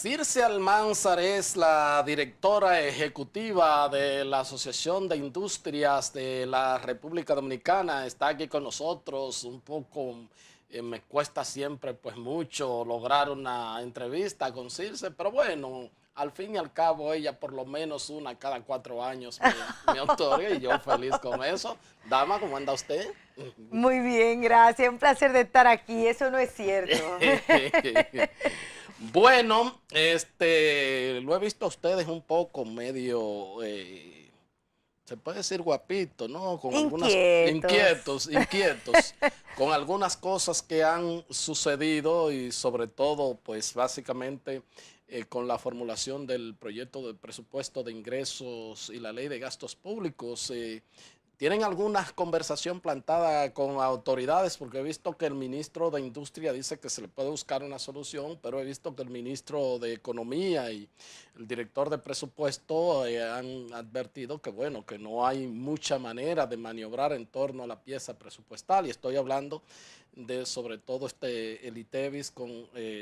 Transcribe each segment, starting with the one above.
Circe Almanzar es la directora ejecutiva de la Asociación de Industrias de la República Dominicana. Está aquí con nosotros. Un poco me cuesta siempre pues mucho lograr una entrevista con Circe, pero bueno, al fin y al cabo ella por lo menos una cada 4 años me otorga y yo feliz con eso. Dama, ¿cómo anda usted? Muy bien, gracias. Un placer de estar aquí. Eso no es cierto. Bueno, lo he visto a ustedes un poco medio, se puede decir guapito, ¿no? Con algunas Inquietos. inquietos, con algunas cosas que han sucedido y sobre todo, pues básicamente con la formulación del proyecto de presupuesto de ingresos y la ley de gastos públicos. ¿Tienen alguna conversación plantada con autoridades? Porque he visto que el ministro de Industria dice que se le puede buscar una solución, pero he visto que el ministro de Economía y el director de presupuesto han advertido que, bueno, que no hay mucha manera de maniobrar en torno a la pieza presupuestal. Y estoy hablando de, sobre todo, el ITEVIS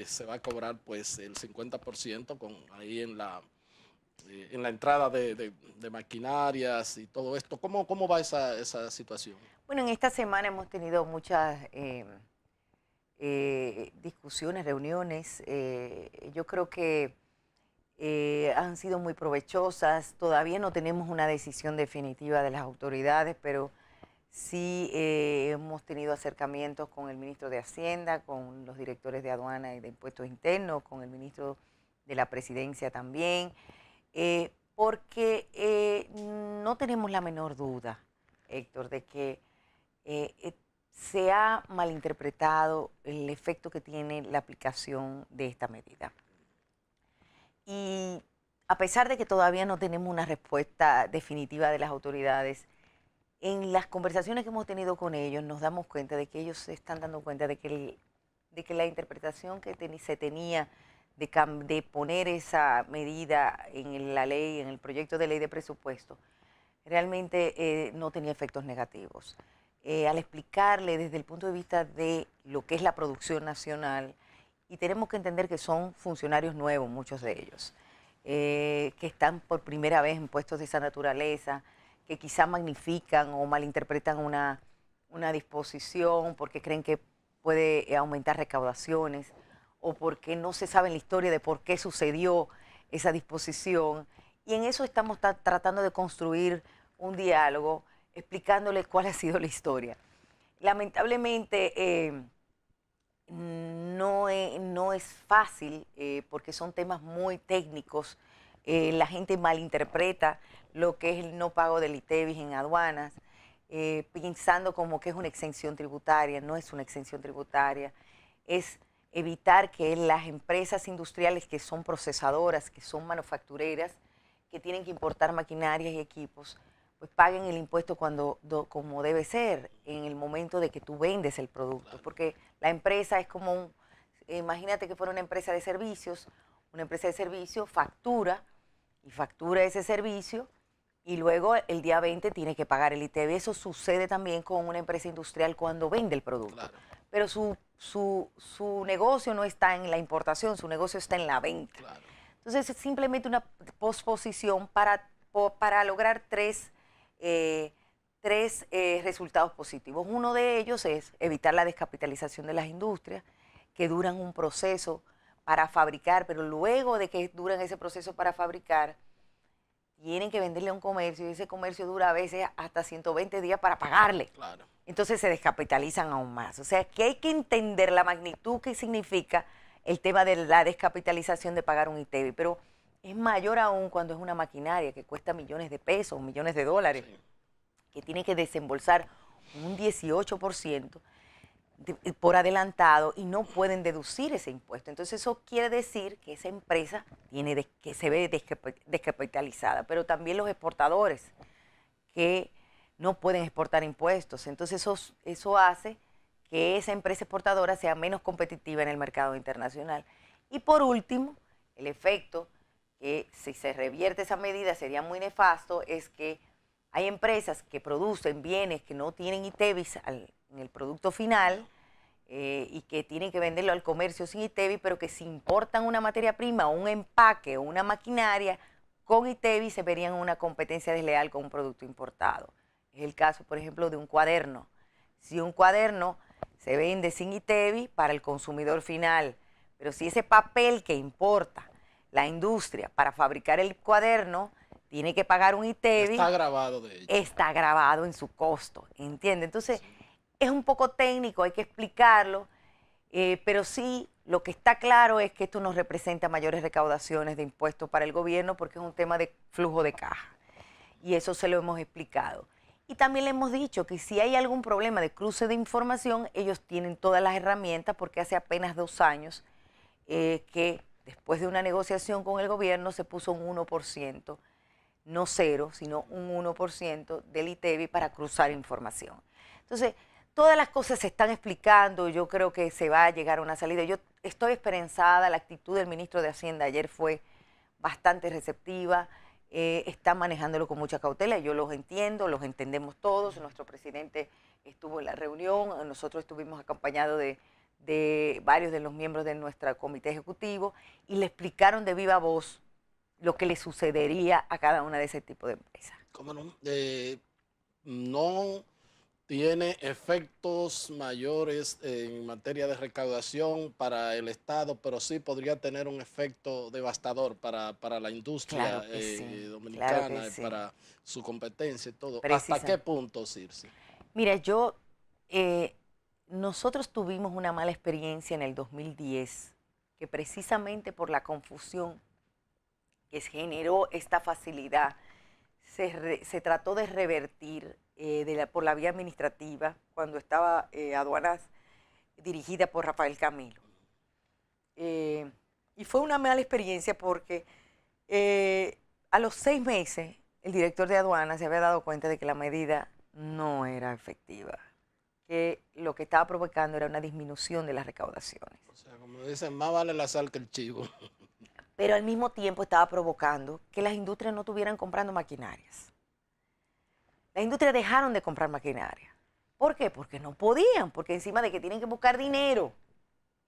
se va a cobrar pues el 50% ahí en la entrada de maquinarias y todo esto. ¿Cómo va esa situación? Bueno, en esta semana hemos tenido muchas discusiones, reuniones. Yo creo que han sido muy provechosas. Todavía no tenemos una decisión definitiva de las autoridades, pero sí hemos tenido acercamientos con el ministro de Hacienda, con los directores de aduana y de impuestos internos, con el ministro de la Presidencia también. Porque no tenemos la menor duda, Héctor, de que se ha malinterpretado el efecto que tiene la aplicación de esta medida. Y a pesar de que todavía no tenemos una respuesta definitiva de las autoridades, en las conversaciones que hemos tenido con ellos nos damos cuenta de que ellos se están dando cuenta de que la interpretación que se tenía de poner esa medida en la ley, en el proyecto de ley de presupuesto, realmente no tenía efectos negativos. Al explicarle desde el punto de vista de lo que es la producción nacional, y tenemos que entender que son funcionarios nuevos, muchos de ellos, que están por primera vez en puestos de esa naturaleza, que quizá magnifican o malinterpretan una disposición porque creen que puede aumentar recaudaciones, o porque no se sabe la historia de por qué sucedió esa disposición. Y en eso estamos tratando de construir un diálogo, explicándoles cuál ha sido la historia. Lamentablemente no es fácil porque son temas muy técnicos. La gente malinterpreta lo que es el no pago del ITEVIS en aduanas, pensando como que es una exención tributaria. No es una exención tributaria, es evitar que las empresas industriales que son procesadoras, que son manufactureras, que tienen que importar maquinarias y equipos, pues paguen el impuesto como debe ser, en el momento de que tú vendes el producto. Claro. Porque la empresa es como imagínate que fuera una empresa de servicios factura ese servicio y luego el día 20 tiene que pagar el ITV. Eso sucede también con una empresa industrial cuando vende el producto. Claro. Pero su negocio no está en la importación, su negocio está en la venta. Claro. Entonces es simplemente una posposición para lograr tres resultados positivos. Uno de ellos es evitar la descapitalización de las industrias, que duran un proceso para fabricar, pero luego de que duran ese proceso para fabricar, tienen que venderle a un comercio y ese comercio dura a veces hasta 120 días para pagarle. Claro. Entonces se descapitalizan aún más. O sea que hay que entender la magnitud que significa el tema de la descapitalización de pagar un ITEVI, pero es mayor aún cuando es una maquinaria que cuesta millones de pesos, millones de dólares, sí, que tiene que desembolsar un 18% por adelantado y no pueden deducir ese impuesto. Entonces eso quiere decir que esa empresa que se ve descapitalizada, pero también los exportadores que no pueden exportar impuestos. Entonces eso hace que esa empresa exportadora sea menos competitiva en el mercado internacional. Y por último, el efecto que si se revierte esa medida sería muy nefasto, es que hay empresas que producen bienes que no tienen ITEVIS en el producto final y que tienen que venderlo al comercio sin ITEVI, pero que si importan una materia prima o un empaque o una maquinaria con ITEVI se verían una competencia desleal con un producto importado. Es el caso, por ejemplo, de un cuaderno. Si un cuaderno se vende sin ITEVI para el consumidor final, pero si ese papel que importa la industria para fabricar el cuaderno tiene que pagar un ITEVI, está grabado de hecho. Está grabado en su costo, ¿entiende? Entonces, es un poco técnico, hay que explicarlo, pero sí, lo que está claro es que esto nos representa mayores recaudaciones de impuestos para el gobierno porque es un tema de flujo de caja. Y eso se lo hemos explicado. Y también le hemos dicho que si hay algún problema de cruce de información, ellos tienen todas las herramientas porque hace apenas 2 años que después de una negociación con el gobierno se puso un 1%, no 0, sino un 1% del ITEVI para cruzar información. Entonces, todas las cosas se están explicando, yo creo que se va a llegar a una salida. Yo estoy esperanzada, la actitud del ministro de Hacienda ayer fue bastante receptiva, está manejándolo con mucha cautela, yo los entiendo, los entendemos todos, nuestro presidente estuvo en la reunión, nosotros estuvimos acompañados de varios de los miembros de nuestro comité ejecutivo y le explicaron de viva voz lo que le sucedería a cada una de ese tipo de empresas. ¿Cómo no? No tiene efectos mayores en materia de recaudación para el Estado, pero sí podría tener un efecto devastador para la industria Claro que sí, dominicana, claro que sí. para su competencia y todo. ¿Hasta Precisa. qué punto, Circe? Mira, nosotros tuvimos una mala experiencia en el 2010, que precisamente por la confusión que generó esta facilidad, se trató de revertir por la vía administrativa cuando estaba aduanas dirigida por Rafael Camilo. Y fue una mala experiencia porque a los 6 meses el director de aduanas se había dado cuenta de que la medida no era efectiva, que lo que estaba provocando era una disminución de las recaudaciones. O sea, como dicen, más vale la sal que el chivo. Pero al mismo tiempo estaba provocando que las industrias no estuvieran comprando maquinarias. Las industrias dejaron de comprar maquinaria. ¿Por qué? Porque no podían, porque encima de que tienen que buscar dinero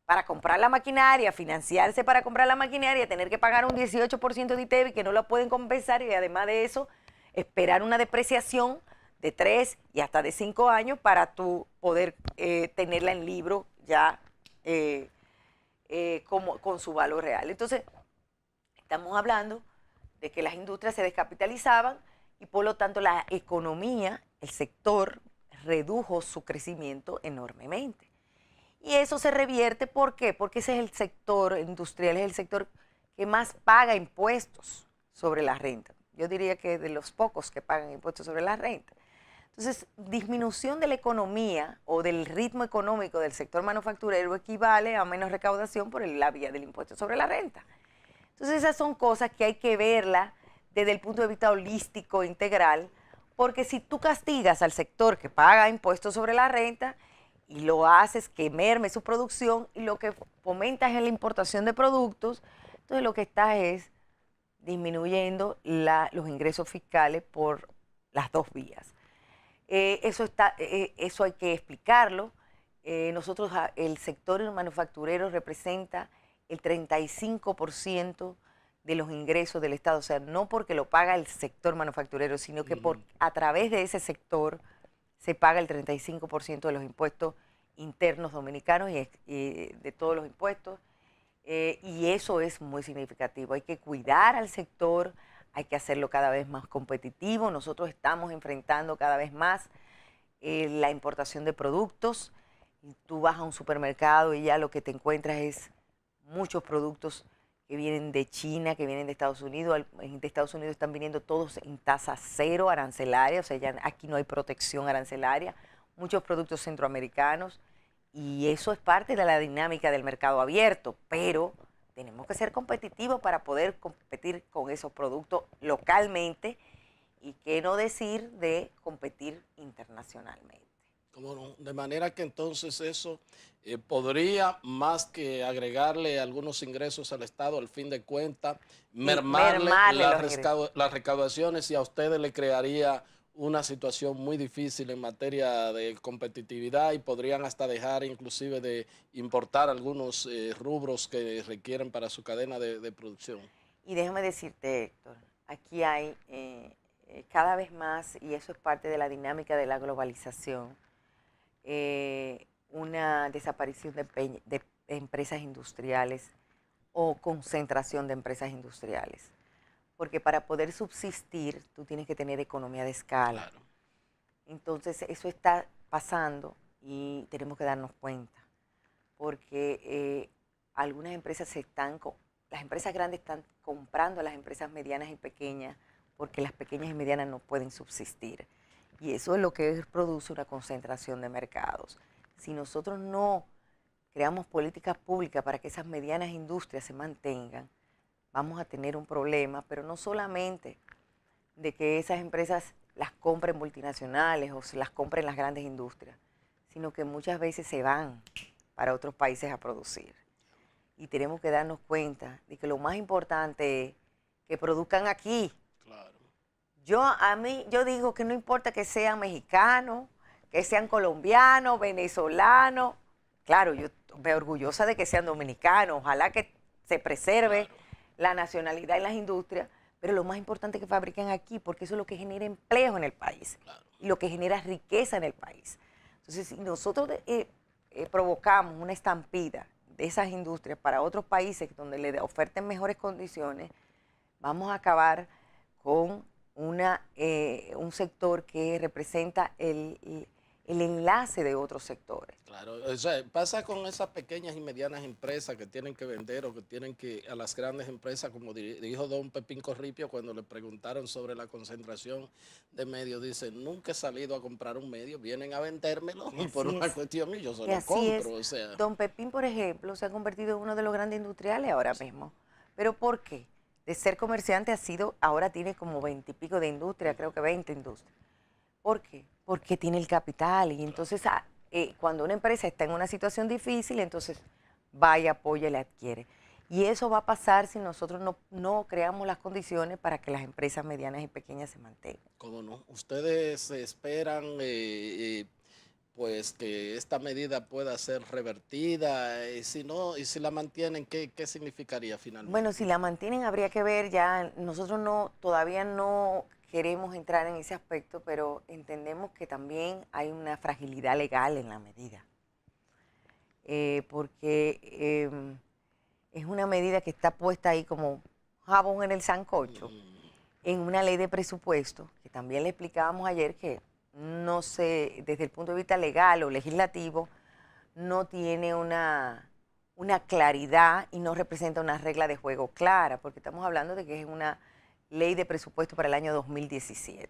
para comprar la maquinaria, financiarse para comprar la maquinaria, tener que pagar un 18% de ITEVI que no lo pueden compensar y además de eso, esperar una depreciación de 3 y hasta de 5 años para tú poder tenerla en libro ya con su valor real. Entonces, estamos hablando de que las industrias se descapitalizaban y por lo tanto la economía, el sector, redujo su crecimiento enormemente. Y eso se revierte, ¿por qué? Porque ese es el sector industrial, es el sector que más paga impuestos sobre la renta. Yo diría que de los pocos que pagan impuestos sobre la renta. Entonces, disminución de la economía o del ritmo económico del sector manufacturero equivale a menos recaudación por la vía del impuesto sobre la renta. Entonces, esas son cosas que hay que verlas desde el punto de vista holístico, integral, porque si tú castigas al sector que paga impuestos sobre la renta y lo haces que merme su producción y lo que fomentas es la importación de productos, entonces lo que estás es disminuyendo los ingresos fiscales por las dos vías. Eso hay que explicarlo. Nosotros, el sector manufacturero representa el 35% de los ingresos del Estado, o sea, no porque lo paga el sector manufacturero, sino que a través de ese sector se paga el 35% de los impuestos internos dominicanos y de todos los impuestos, y eso es muy significativo. Hay que cuidar al sector, hay que hacerlo cada vez más competitivo. Nosotros estamos enfrentando cada vez más la importación de productos. Tú vas a un supermercado y ya lo que te encuentras es muchos productos que vienen de China, que vienen de Estados Unidos. De Estados Unidos están viniendo todos en tasa cero arancelaria, o sea, ya aquí no hay protección arancelaria. Muchos productos centroamericanos, y eso es parte de la dinámica del mercado abierto, pero tenemos que ser competitivos para poder competir con esos productos localmente y qué no decir de competir internacionalmente. ¿Cómo no? De manera que entonces eso podría, más que agregarle algunos ingresos al Estado, al fin de cuentas, mermarle las recaudaciones y a ustedes le crearía una situación muy difícil en materia de competitividad y podrían hasta dejar inclusive de importar algunos rubros que requieren para su cadena de producción. Y déjame decirte, Héctor, aquí hay cada vez más, y eso es parte de la dinámica de la globalización, una desaparición de empresas industriales o concentración de empresas industriales. Porque para poder subsistir, tú tienes que tener economía de escala. Claro. Entonces, eso está pasando y tenemos que darnos cuenta. Porque algunas empresas las empresas grandes están comprando a las empresas medianas y pequeñas porque las pequeñas y medianas no pueden subsistir. Y eso es lo que produce una concentración de mercados. Si nosotros no creamos políticas públicas para que esas medianas industrias se mantengan, vamos a tener un problema, pero no solamente de que esas empresas las compren multinacionales o se las compren las grandes industrias, sino que muchas veces se van para otros países a producir. Y tenemos que darnos cuenta de que lo más importante es que produzcan aquí. Claro. Yo digo que no importa que sean mexicanos, que sean colombianos, venezolanos. Claro, yo me orgullosa de que sean dominicanos. Ojalá que se preserve la nacionalidad en las industrias, pero lo más importante es que fabriquen aquí, porque eso es lo que genera empleo en el país y lo que genera riqueza en el país. Entonces, si nosotros provocamos una estampida de esas industrias para otros países donde le oferten mejores condiciones, vamos a acabar con un sector que representa el enlace de otros sectores. Claro, o sea, pasa con esas pequeñas y medianas empresas que tienen que vender o que tienen que, a las grandes empresas, como dijo don Pepín Corripio cuando le preguntaron sobre la concentración de medios, dice, nunca he salido a comprar un medio, vienen a vendérmelo y por una cuestión y yo se lo compro. O sea. Don Pepín, por ejemplo, se ha convertido en uno de los grandes industriales ahora mismo. ¿Pero por qué? De ser comerciante ahora tiene como 20 y pico de industria, creo que 20 industrias. ¿Por qué? Porque tiene el capital y entonces cuando una empresa está en una situación difícil, entonces va y apoya y la adquiere. Y eso va a pasar si nosotros no creamos las condiciones para que las empresas medianas y pequeñas se mantengan. ¿Cómo no? ¿Ustedes esperan pues que esta medida pueda ser revertida? Y si no, y si la mantienen, ¿qué significaría finalmente? Bueno, si la mantienen habría que ver ya, nosotros todavía no queremos entrar en ese aspecto, pero entendemos que también hay una fragilidad legal en la medida. Porque es una medida que está puesta ahí como jabón en el sancocho, en una ley de presupuesto, que también le explicábamos ayer que no sé, desde el punto de vista legal o legislativo, no tiene una claridad y no representa una regla de juego clara, porque estamos hablando de que es una ley de presupuesto para el año 2017.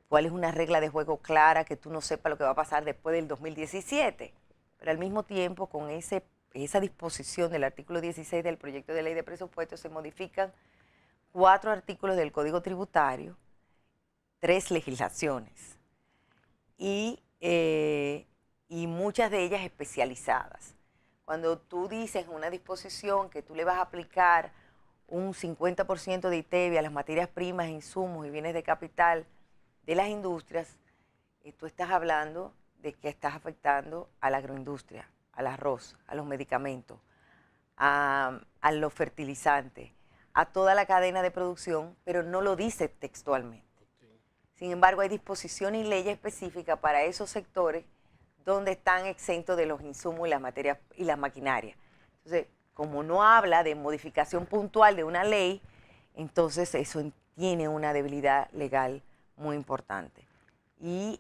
¿Cuál es una regla de juego clara que tú no sepas lo que va a pasar después del 2017? Pero al mismo tiempo, con esa disposición del artículo 16 del proyecto de ley de presupuesto, se modifican 4 artículos del Código Tributario, 3 legislaciones y muchas de ellas especializadas. Cuando tú dices en una disposición que tú le vas a aplicar un 50% de ITEVI a las materias primas, insumos y bienes de capital de las industrias, tú estás hablando de que estás afectando a la agroindustria, al arroz, a los medicamentos, a los fertilizantes, a toda la cadena de producción, pero no lo dice textualmente. Sin embargo, hay disposiciones y leyes específicas para esos sectores donde están exentos de los insumos y las materias y las maquinarias. Entonces, como no habla de modificación puntual de una ley, entonces eso tiene una debilidad legal muy importante. Y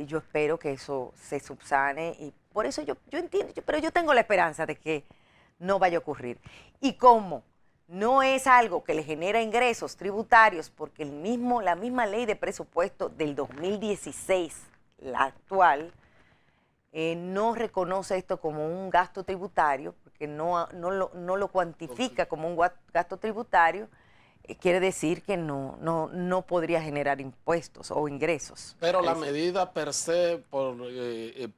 yo espero que eso se subsane y por eso yo entiendo, pero yo tengo la esperanza de que no vaya a ocurrir. Y como no es algo que le genera ingresos tributarios, porque la misma ley de presupuesto del 2016, la actual, no reconoce esto como un gasto tributario, porque no lo cuantifica como un gasto tributario, quiere decir que no podría generar impuestos o ingresos. Pero la medida per se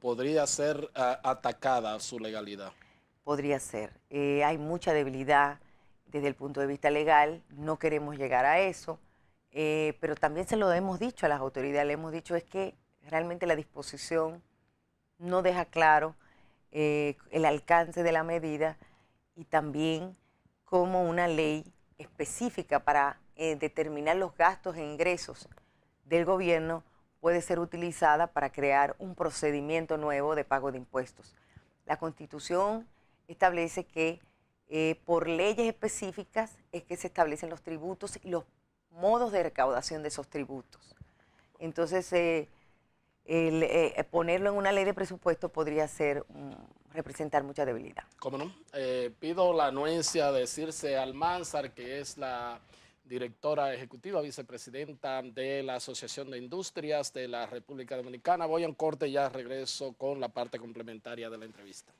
podría ser atacada su legalidad. Podría ser. Hay mucha debilidad desde el punto de vista legal, no queremos llegar a eso. pero también se lo hemos dicho a las autoridades, le hemos dicho es que realmente la disposición no deja claro el alcance de la medida y también como una ley específica para determinar los gastos e ingresos del gobierno puede ser utilizada para crear un procedimiento nuevo de pago de impuestos. La Constitución establece que por leyes específicas es que se establecen los tributos y los modos de recaudación de esos tributos. Entonces, ponerlo en una ley de presupuesto podría ser representar mucha debilidad. ¿Cómo no? Pido la anuencia de Circe Almanzar, que es la directora ejecutiva, vicepresidenta de la Asociación de Industrias de la República Dominicana. Voy a un corte y ya regreso con la parte complementaria de la entrevista.